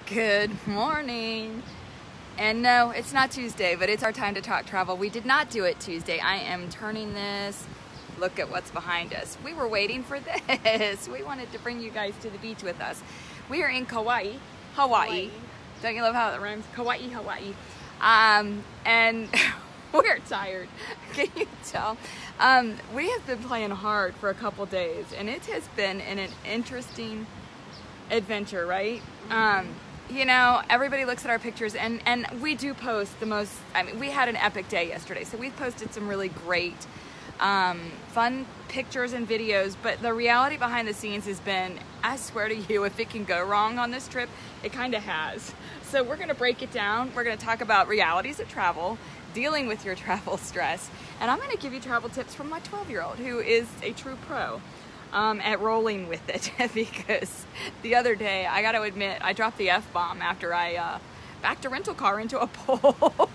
Good morning. And no, it's not Tuesday, but it's our time to talk travel. We did not do it Tuesday. I am turning this. Look at what's behind us. We were waiting for this. We wanted to bring you guys to the beach with us. We are in Kauai, Hawaii. Don't you love how it rhymes? Kauai, Hawaii. And we're tired. Can you tell? We have been playing hard for a couple days, and it has been an interesting adventure, right? You know, everybody looks at our pictures, and we do post the most. I mean, we had an epic day yesterday, so we've posted some really great fun pictures and videos, but the reality behind the scenes has been, I swear to you, if it can go wrong on this trip, it kind of has. So we're going to break it down. We're going to talk about realities of travel, dealing with your travel stress, and I'm going to give you travel tips from my 12-year-old who is a true pro at rolling with it. Because the other day, I got to admit, I dropped the F-bomb after I backed a rental car into a pole.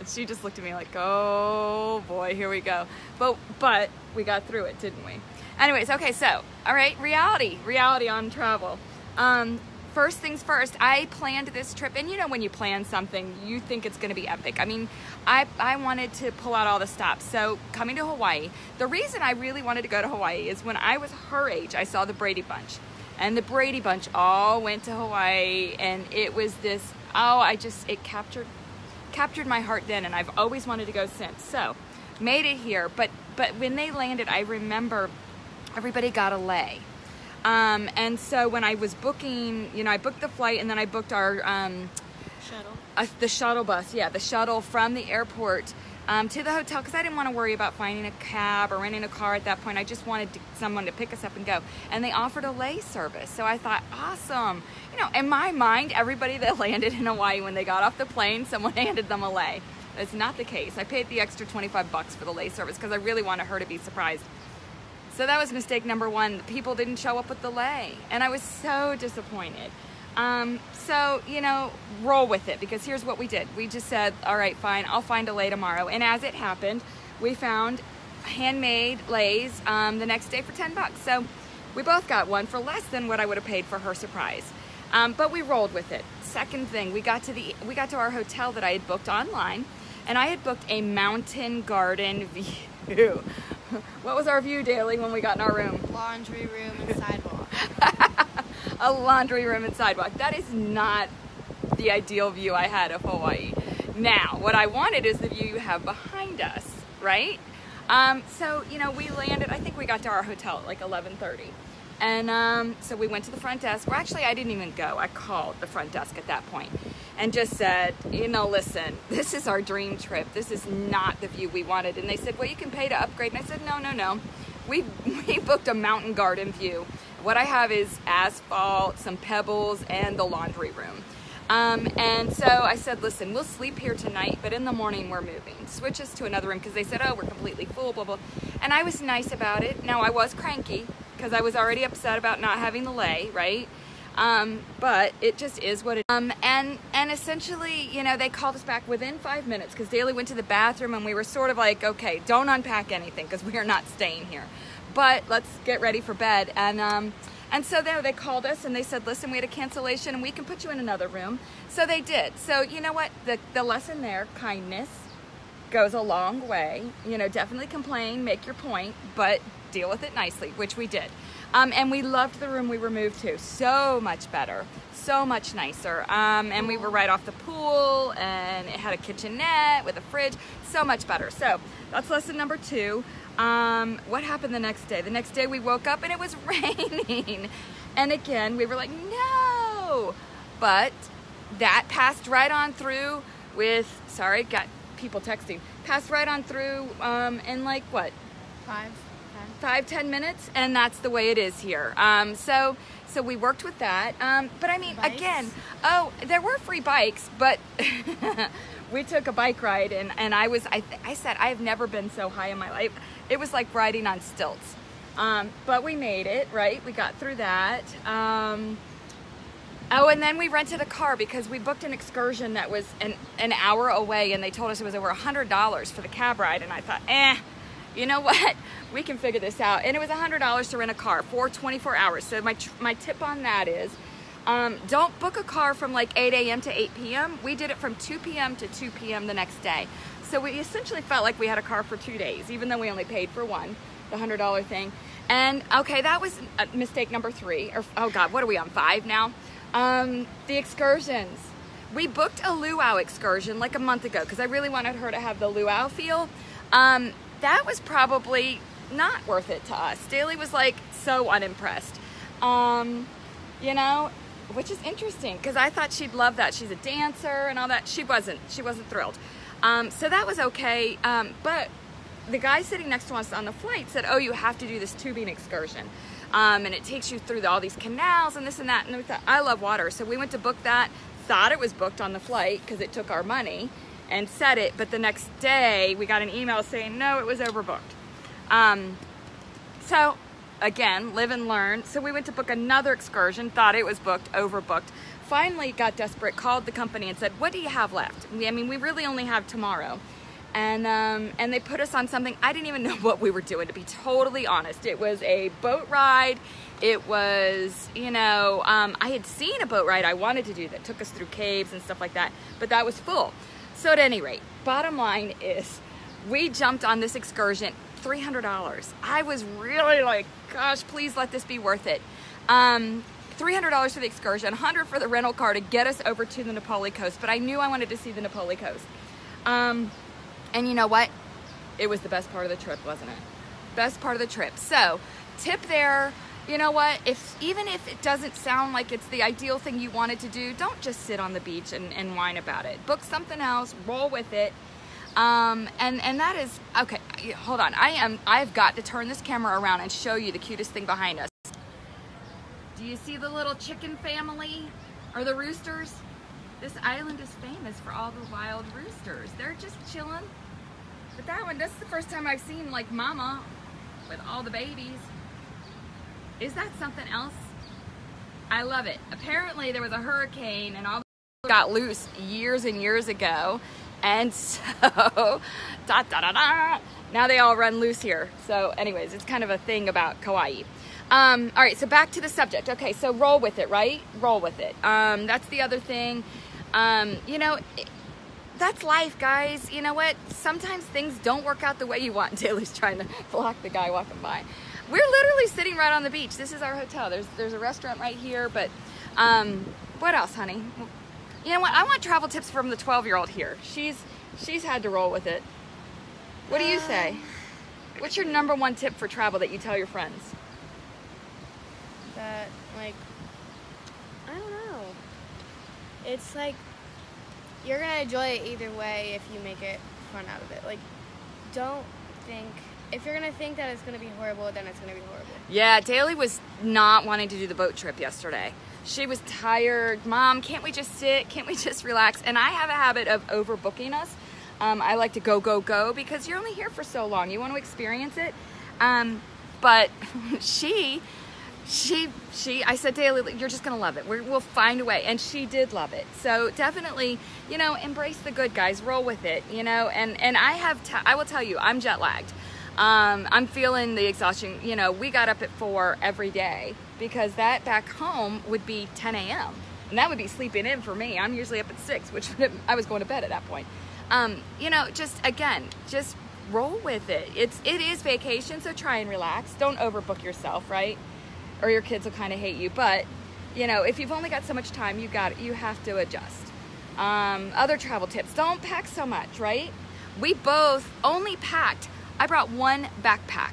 And she just looked at me like, oh boy, here we go. But we got through it, didn't we? Anyways, okay, so, all right, reality on travel. First things first, I planned this trip, and you know when you plan something, you think it's going to be epic. I mean, I wanted to pull out all the stops. So coming to Hawaii, the reason I really wanted to go to Hawaii is when I was her age, I saw the Brady Bunch. And the Brady Bunch all went to Hawaii, and it was this, it captured my heart then, and I've always wanted to go since. So made it here, but when they landed, I remember everybody got a lei. And so when I was booking, you know, I booked the flight, and then I booked our shuttle. The shuttle bus, yeah, the shuttle from the airport to the hotel, because I didn't want to worry about finding a cab or renting a car at that point. I just wanted someone to pick us up and go. And they offered a lei service, so I thought, awesome. You know, in my mind, everybody that landed in Hawaii, when they got off the plane, someone handed them a lei. That's not the case. I paid the extra $25 for the lei service because I really wanted her to be surprised. So that was mistake number one. People didn't show up with the lei, and I was so disappointed. So, you know, roll with it, because here's what we did. We just said, all right, fine, I'll find a lei tomorrow. And as it happened, we found handmade leis the next day for $10. So we both got one for less than what I would have paid for her surprise. But we rolled with it. Second thing, we got to our hotel that I had booked online, and I had booked a mountain garden view. What was our view, Daly, when we got in our room? Laundry room and sidewalk. A laundry room and sidewalk. That is not the ideal view I had of Hawaii. Now, what I wanted is the view you have behind us, right? So, you know, we landed, I think we got to our hotel at like 11:30. And so we went to the front desk. Well, actually, I didn't even go. I called the front desk at that point and just said, you know, listen, this is our dream trip. This is not the view we wanted. And they said, well, you can pay to upgrade. And I said, no. We booked a mountain garden view. What I have is asphalt, some pebbles, and the laundry room. And so I said, listen, we'll sleep here tonight, but in the morning we're moving. Switch us to another room, because they said, oh, we're completely full, blah, blah. And I was nice about it. Now, I was cranky, because I was already upset about not having the lei, right? But it just is what it is. And essentially, you know, they called us back within 5 minutes, because Daly went to the bathroom, and we were sort of like, okay, don't unpack anything, because we are not staying here. But let's get ready for bed. And so they called us, and they said, listen, we had a cancellation, and we can put you in another room. So they did. So you know what? The lesson there, kindness, goes a long way. You know, definitely complain, make your point, but deal with it nicely, which we did. And we loved the room we were moved to. So much better, so much nicer. And we were right off the pool, and it had a kitchenette with a fridge. So much better. So that's lesson number 2. What happened the next day? The next day we woke up and it was raining. And again, we were like, no. But that passed right on through with, sorry, got people texting, passed right on through in like what? 5-10 minutes, and that's the way it is here. So we worked with that. But I mean, bikes? Again, there were free bikes, but we took a bike ride, and I said, I have never been so high in my life. It was like riding on stilts. But we made it, right? We got through that. And then we rented a car, because we booked an excursion that was an hour away, and they told us it was over $100 for the cab ride, and I thought, you know what? We can figure this out. And it was $100 to rent a car for 24 hours. So my tip on that is, Don't book a car from like 8 a.m. to 8 p.m. We did it from 2 p.m. to 2 p.m. the next day. So we essentially felt like we had a car for 2 days, even though we only paid for one, the $100 thing. And okay, that was mistake number 3. Or oh God, what are we on, 5 now? The excursions. We booked a luau excursion like a month ago because I really wanted her to have the luau feel. That was probably not worth it to us. Daly was like so unimpressed. You know, which is interesting because I thought she'd love that. She's a dancer and all that. She wasn't thrilled. So that was okay. But the guy sitting next to us on the flight said, oh, you have to do this tubing excursion. And it takes you through all these canals and this and that. And we thought, I love water. So we went to book that, thought it was booked on the flight because it took our money and said it. But the next day we got an email saying, no, it was overbooked. So again, live and learn. So we went to book another excursion, thought it was booked, overbooked. Finally got desperate, called the company and said, what do you have left? I mean, we really only have tomorrow. And they put us on something, I didn't even know what we were doing, to be totally honest. It was a boat ride. It was, you know, I had seen a boat ride I wanted to do that took us through caves and stuff like that, but that was full. So at any rate, bottom line is we jumped on this excursion, $300. I was really like, gosh, please let this be worth it. $300 for the excursion, $100 for the rental car to get us over to the Napoli Coast, but I knew I wanted to see the Napoli Coast. And you know what? It was the best part of the trip, wasn't it? Best part of the trip. So, tip there, you know what? Even if it doesn't sound like it's the ideal thing you wanted to do, don't just sit on the beach and whine about it. Book something else, roll with it. And that is, okay, hold on. I've got to turn this camera around and show you the cutest thing behind us. Do you see the little chicken family or the roosters? This island is famous for all the wild roosters. They're just chilling. But that one, this is the first time I've seen like mama with all the babies. Is that something else? I love it. Apparently there was a hurricane and all the got loose years and years ago. And so, now they all run loose here. So anyways, it's kind of a thing about Kauai. All right, so back to the subject. Okay, so roll with it, right? Roll with it. That's the other thing. You know, that's life, guys. You know what? Sometimes things don't work out the way you want. Daly's trying to block the guy walking by. We're literally sitting right on the beach. This is our hotel. There's a restaurant right here, but what else, honey? You know what? I want travel tips from the 12-year-old here. She's had to roll with it. What do you say? What's your number one tip for travel that you tell your friends? That, like, I don't know. It's like, you're going to enjoy it either way if you make it fun out of it. Like, don't think, if you're going to think that it's going to be horrible, then it's going to be horrible. Yeah, Daly was not wanting to do the boat trip yesterday. She was tired. Mom, can't we just sit? Can't we just relax? And I have a habit of overbooking us. I like to go, go, go because you're only here for so long. You want to experience it. But I said, Daly, you're just going to love it. We'll find a way. And she did love it. So definitely, you know, embrace the good, guys. Roll with it, you know. And I will tell you, I'm jet lagged. I'm feeling the exhaustion. You know, we got up at 4 every day because that back home would be 10 a.m. And that would be sleeping in for me. I'm usually up at 6, which I was going to bed at that point. You know, just roll with it. It is vacation, so try and relax. Don't overbook yourself, right? Or your kids will kind of hate you. But, you know, if you've only got so much time, you have to adjust. Other travel tips, don't pack so much, right? We both only packed, I brought one backpack.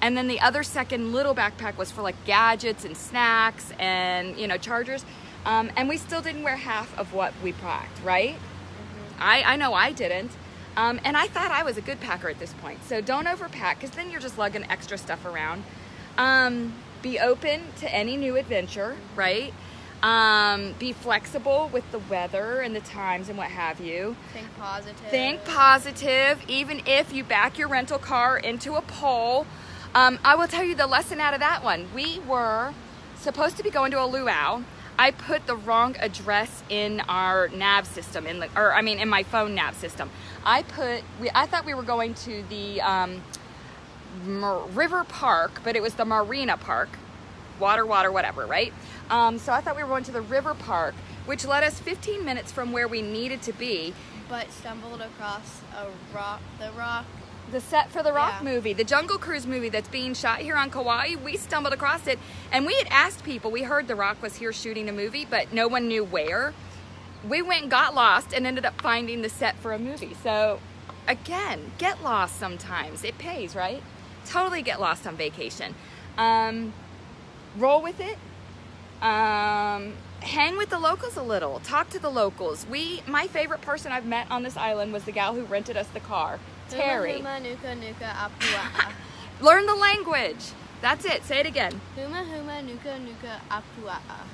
And then the other second little backpack was for like gadgets and snacks and, you know, chargers. And we still didn't wear half of what we packed, right? Mm-hmm. I know I didn't. And I thought I was a good packer at this point. So don't overpack because then you're just lugging extra stuff around. Be open to any new adventure, right? Be flexible with the weather and the times and what have you. Think positive. Think positive, even if you back your rental car into a pole. I will tell you the lesson out of that one. We were supposed to be going to a luau. I put the wrong address in our nav system, in my phone nav system. I thought we were going to the River Park, but it was the Marina Park. Water, whatever, right? So I thought we were going to the river park, which led us 15 minutes from where we needed to be. But stumbled across the Rock. The set for the Rock Yeah. movie, the Jungle Cruise movie that's being shot here on Kauai. We stumbled across it, and we had asked people. We heard the Rock was here shooting a movie, but no one knew where. We went and got lost and ended up finding the set for a movie. So again, get lost sometimes. It pays, right? Totally get lost on vacation. Roll with it. Hang with the locals a little. Talk to the locals. My favorite person I've met on this island was the gal who rented us the car, Terry. Huma, nuka, nuka, apua'a. Learn the language. That's it. Say it again. Huma, huma, nuka, nuka, apua'a.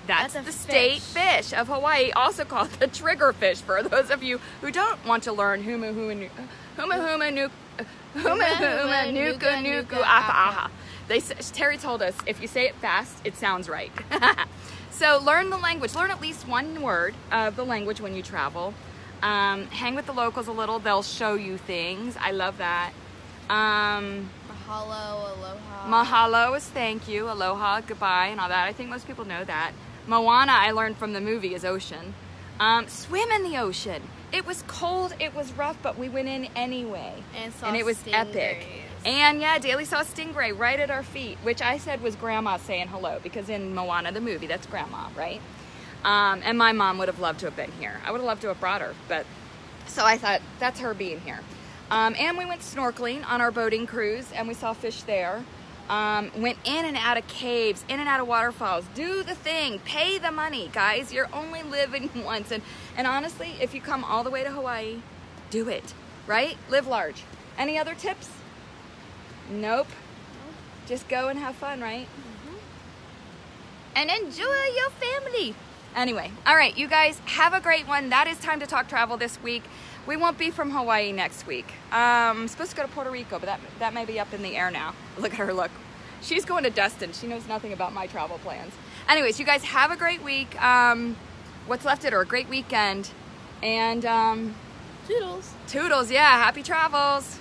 That's That's a the state fish. fish of Hawaii, also called the trigger fish. For those of you who don't want to learn huma huma nuka nuku apa. Terry told us if you say it fast, it sounds right. So learn the language. Learn at least one word of the language when you travel. Hang with the locals a little. They'll show you things. I love that. Mahalo, aloha. Mahalo is thank you, aloha, goodbye, and all that. I think most people know that. Moana, I learned from the movie, is ocean. Swim in the ocean. It was cold, it was rough, but we went in anyway. And it was epic. And yeah, Daly saw a stingray right at our feet, which I said was Grandma saying hello, because in Moana, the movie, that's Grandma, right? And my mom would have loved to have been here. I would have loved to have brought her, but so I thought that's her being here. And we went snorkeling on our boating cruise, and we saw fish there. Went in and out of caves, in and out of waterfalls. Do the thing. Pay the money, guys. You're only living once. And honestly, if you come all the way to Hawaii, do it, right? Live large. Any other tips? Nope. Just go and have fun, right? And enjoy your family. Anyway, all right, you guys, have a great one. That is Time to Talk Travel this week. We won't be from Hawaii next week. I'm supposed to go to Puerto Rico, but that may be up in the air now. Look at her, look. She's going to Destin. She knows nothing about my travel plans. Anyways, you guys have a great week. What's left it, or a great weekend. And Toodles. toodles, yeah, happy travels.